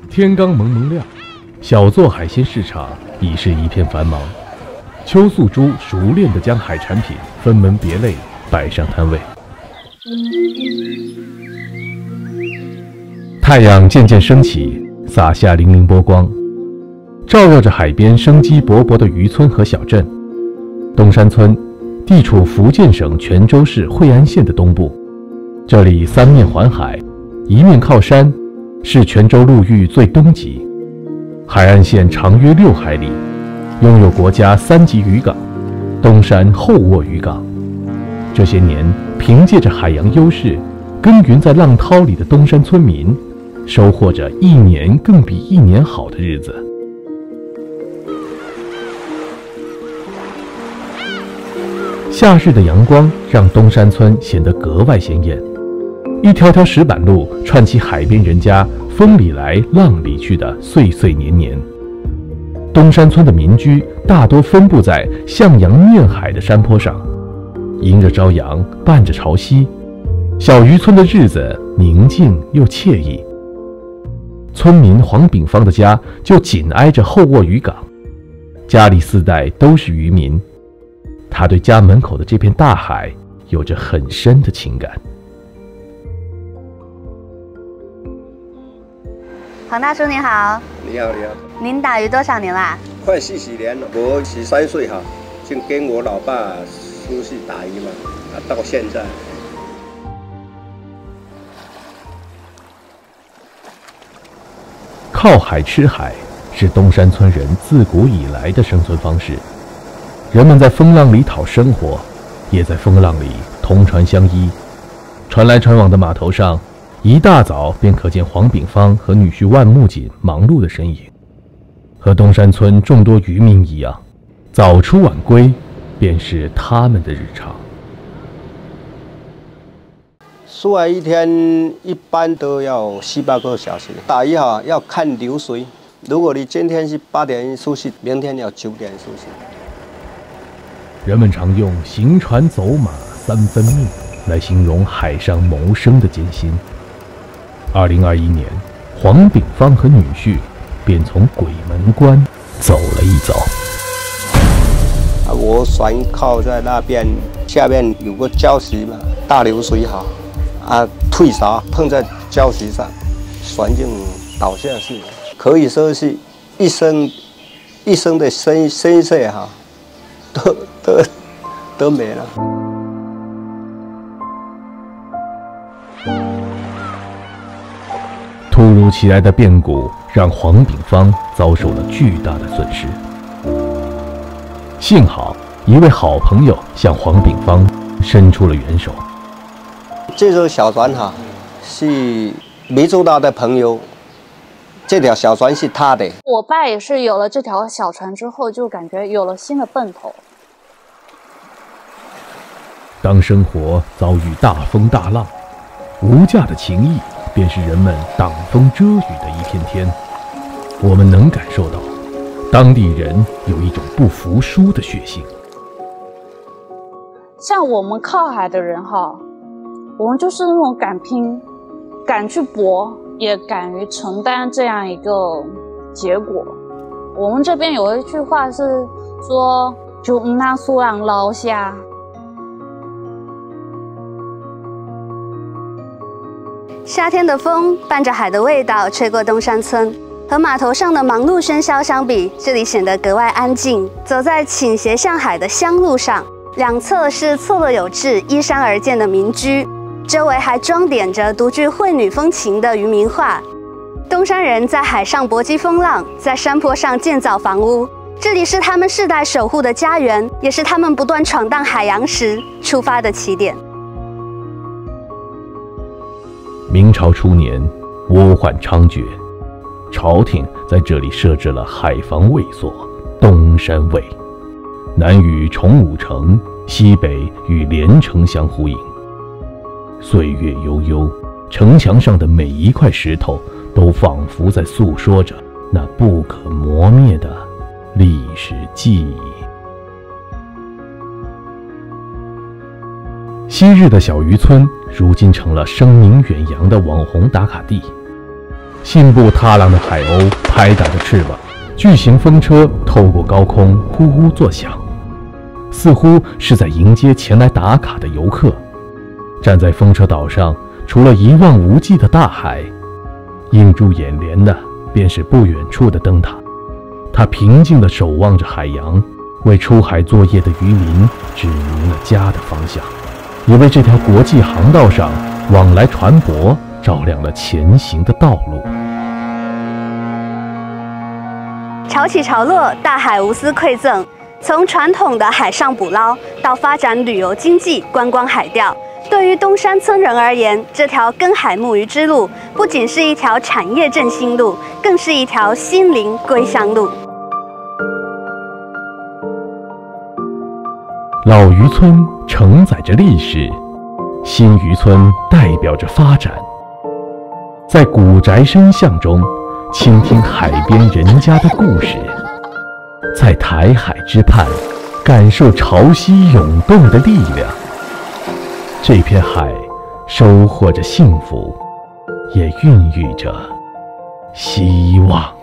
天刚蒙蒙亮，小作海鲜市场已是一片繁忙。邱素珠熟练地将海产品分门别类摆上摊位。太阳渐渐升起，洒下粼粼波光，照耀着海边生机勃勃的渔村和小镇。东山村地处福建省泉州市惠安县的东部，这里三面环海，一面靠山，是泉州陆域最东极。海岸线长约6海里，拥有国家3级渔港东山后卧渔港。这些年，凭借着海洋优势，耕耘在浪涛里的东山村民，收获着一年更比一年好的日子。夏日的阳光让东山村显得格外鲜艳，一条条石板路串起海边人家风里来浪里去的岁岁年年。东山村的民居大多分布在向阳面海的山坡上，迎着朝阳，伴着潮汐，小渔村的日子宁静又惬意。村民黄炳芳的家就紧挨着后卧渔港，家里4代都是渔民，他对家门口的这片大海有着很深的情感。黄大叔您好。你好，你好。您打鱼多少年啦？快40年了。我13岁哈，就跟我老爸出去打鱼嘛，到现在。靠海吃海是东山村人自古以来的生存方式。人们在风浪里讨生活，也在风浪里同船相依。船来船往的码头上，一大早便可见黄炳芳和女婿万木锦忙碌的身影。和东山村众多渔民一样，早出晚归便是他们的日常。出来一天一般都要7、8个小时。打鱼哈要看流水，如果你今天是8点出去，明天要9点出去。人们常用行船走马3分命来形容海上谋生的艰辛。2021年，黄炳芳和女婿便从鬼门关走了一遭。我船靠在那边，下面有个礁石嘛，大流水哈，退潮碰在礁石上，船就倒下去了。可以说是一生的生色哈，都没了。突如其来的变故让黄炳芳遭受了巨大的损失。幸好一位好朋友向黄炳芳伸出了援手。这艘小船哈是湄洲岛的朋友，这条小船是他的。我爸也是有了这条小船之后，就感觉有了新的奔头。当生活遭遇大风大浪，无价的情谊便是人们挡风遮雨的一片天。我们能感受到，当地人有一种不服输的血性。像我们靠海的人哈，我们就是那种敢拼、敢去搏，也敢于承担这样一个结果。我们这边有一句话是说，就那苏朗捞虾。夏天的风伴着海的味道吹过东山村，和码头上的忙碌喧嚣相比，这里显得格外安静。走在倾斜向海的乡路上，两侧是错落有致、依山而建的民居，周围还装点着独具惠女风情的渔民画。东山人在海上搏击风浪，在山坡上建造房屋，这里是他们世代守护的家园，也是他们不断闯荡海洋时出发的起点。明朝初年，倭患猖獗，朝廷在这里设置了海防卫所东山卫，南与崇武城，西北与连城相呼应。岁月悠悠，城墙上的每一块石头都仿佛在诉说着那不可磨灭的历史记忆。昔日的小渔村如今成了声名远扬的网红打卡地，信步踏浪的海鸥拍打着翅膀，巨型风车透过高空呼呼作响，似乎是在迎接前来打卡的游客。站在风车岛上，除了一望无际的大海，映入眼帘的便是不远处的灯塔。他平静地守望着海洋，为出海作业的渔民指明了家的方向，也为这条国际航道上往来船舶照亮了前行的道路。潮起潮落，大海无私馈赠。从传统的海上捕捞到发展旅游经济、观光海钓，对于东山村人而言，这条耕海牧渔之路不仅是一条产业振兴路，更是一条心灵归乡路。老渔村承载着历史，新渔村代表着发展。在古宅深巷中，倾听海边人家的故事，在台海之畔，感受潮汐涌动的力量。这片海收获着幸福，也孕育着希望。